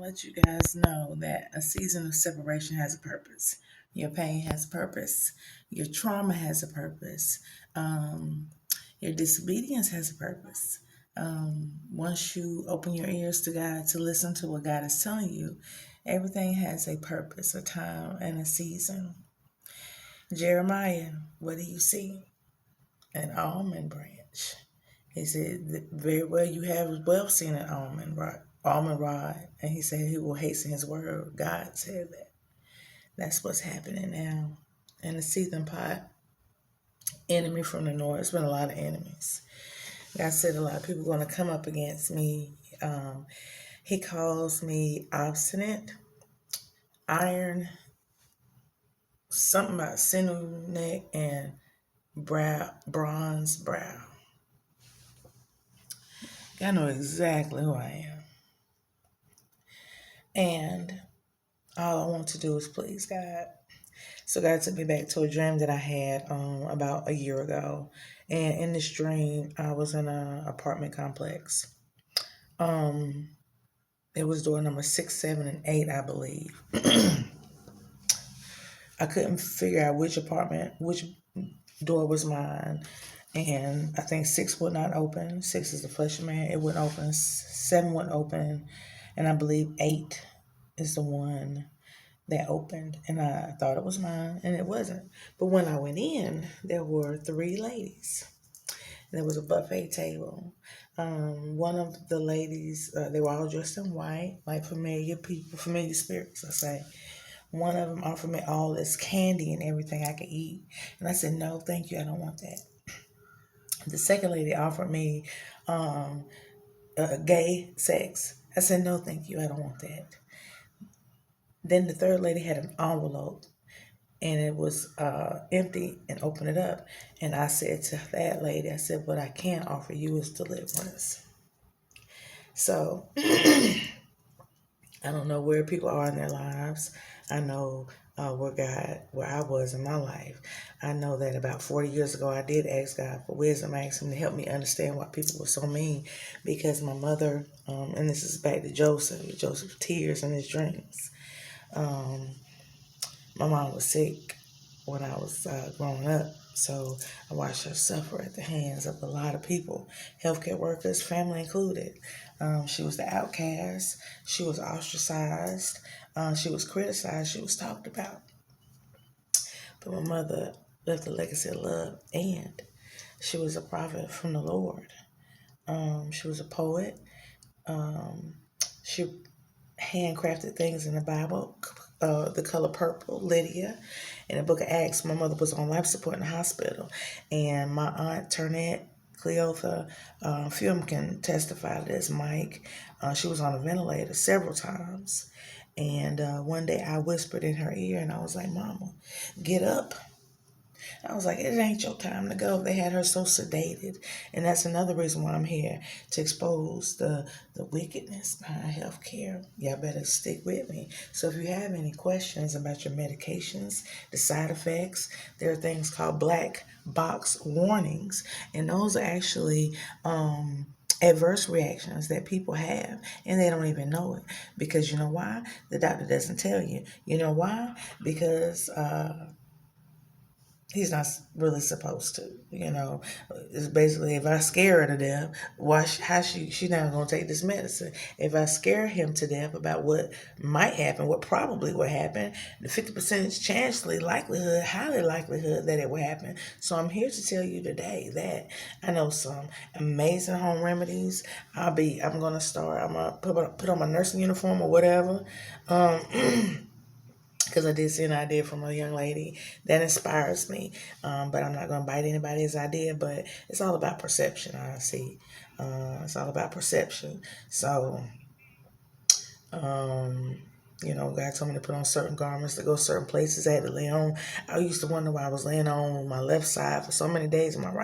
let you guys know that a season of separation has a purpose. Your pain has a purpose. Your trauma has a purpose. Um, your disobedience has a purpose. Once you open your ears to God to listen to what God is telling you, everything has a purpose, a time, and a season. Jeremiah, what do you see? An almond branch. He said, very well you have well seen an almond rod. And he said he will hasten his word. God said that. That's what's happening now. And the seething pot, enemy from the north. It's been a lot of enemies. God said a lot of people are going to come up against me. He calls me obstinate, iron, something about sinew neck, and bronze brow. I know exactly who I am. And all I want to do is please God. So God took me back to a dream that I had about a year ago. And in this dream, I was in an apartment complex. It was door number 6, 7, and 8, I believe. I couldn't figure out which door was mine. And I think 6 would not open. 6 is the flesh of man. It wouldn't open. 7 wouldn't open. And I believe 8 is the one that opened. And I thought it was mine, and it wasn't. But when I went in, there were 3 ladies. And there was a buffet table. One of the ladies, they were all dressed in white, like familiar people, familiar spirits, I say. One of them offered me all this candy and everything I could eat. And I said, no, thank you, I don't want that. The second lady offered me gay sex. I said, no, thank you, I don't want that. Then the third lady had an envelope, and it was empty, and opened it up. And I said to that lady, I said, what I can offer you is deliverance. So I don't know where people are in their lives. I know where I was in my life. I know that about 40 years ago, I did ask God for wisdom. I asked him to help me understand why people were so mean, because my mother, and this is back to Joseph's tears and his dreams. My mom was sick when I was growing up, so I watched her suffer at the hands of a lot of people, healthcare workers, family included. She was the outcast. She was ostracized. She was criticized. She was talked about. But my mother left a legacy of love, and she was a prophet from the Lord. She was a poet. She handcrafted things in the Bible, the color purple, Lydia. In the book of Acts, my mother was on life support in the hospital. And my aunt, Turnette, Cleotha, a few of them can testify to this, Mike. She was on a ventilator several times. And one day I whispered in her ear, and I was like, Mama, get up. I was like, it ain't your time to go. They had her so sedated. And that's another reason why I'm here, to expose the wickedness behind healthcare. Y'all better stick with me. So if you have any questions about your medications, the side effects, there are things called black box warnings. And those are actually adverse reactions that people have, and they don't even know it. Because you know why? The doctor doesn't tell you. You know why? Because he's not really supposed to, It's basically, if I scare her to death, she not gonna take this medicine? If I scare him to death about what might happen, what probably will happen, the 50% highly likelihood that it will happen. So I'm here to tell you today that I know some amazing home remedies. I'm gonna put on my nursing uniform or whatever. Because I did see an idea from a young lady that inspires me. But I'm not going to bite anybody's idea, but it's all about perception, I see. It's all about perception. So, God told me to put on certain garments to go certain places. I had to lay on. I used to wonder why I was laying on my left side for so many days and my right